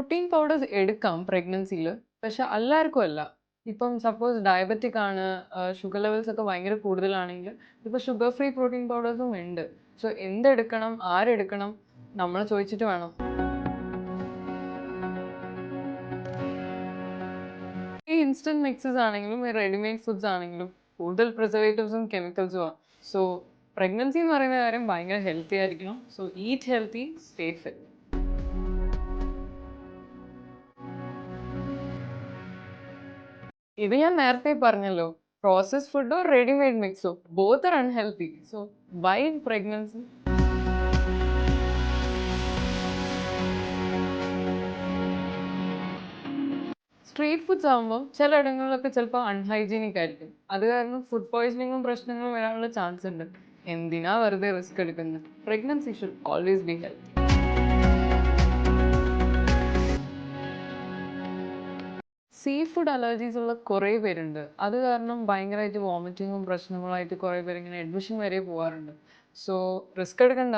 Protein powders എടുക്കാം പ്രഗ്നൻസിയിൽ. പക്ഷെ എല്ലാവർക്കും അല്ല. ഇപ്പം സപ്പോസ് ഡയബറ്റിക് ആണ്, ഷുഗർ ലെവൽസ് ഒക്കെ ഭയങ്കര കൂടുതലാണെങ്കിൽ ഇപ്പോൾ ഷുഗർ ഫ്രീ പ്രോട്ടീൻ പൗഡേഴ്സും ഉണ്ട്. സോ എന്തെടുക്കണം, ആരെടുക്കണം, നമ്മളെ ചോദിച്ചിട്ട് വേണം. ഈ ഇൻസ്റ്റന്റ് മിക്സസ് ആണെങ്കിലും ഈ റെഡിമെയ്ഡ് ഫുഡ്സ് ആണെങ്കിലും കൂടുതൽ പ്രിസർവേറ്റീവ്സും കെമിക്കൽസും ആണ്. സോ പ്രഗ്നൻസി എന്ന് പറയുന്ന കാര്യം ഭയങ്കര ഹെൽത്തി ആയിരിക്കണം. So eat healthy, stay fit. ഇത് ഞാൻ നേരത്തെ പറഞ്ഞല്ലോ, പ്രോസസ്ഡ് ഫുഡോ റെഡിമെയ്ഡ് മിക്സോ both are unhealthy. So why pregnancy? Street foods ആകുമ്പോൾ ചിലയിടങ്ങളിലൊക്കെ ചിലപ്പോൾ അൺഹൈജീനിക് ആയിരിക്കും. അത് കാരണം ഫുഡ് പോയ്സണിങ്ങും പ്രശ്നങ്ങളും വരാനുള്ള ചാൻസ് ഉണ്ട്. എന്തിനാ വെറുതെ റിസ്ക് എടുക്കുന്നത്? Pregnancy should always be healthy. Sea food allergies ഉള്ള കുറേ പേരുണ്ട്. അത് കാരണം ഭയങ്കരമായിട്ട് വോമിറ്റിങ്ങും പ്രശ്നങ്ങളായിട്ട് കുറേ പേര് ഇങ്ങനെ അഡ്മിഷൻ വരെ പോകാറുണ്ട്. സോ റിസ്ക് എടുക്കണ്ട.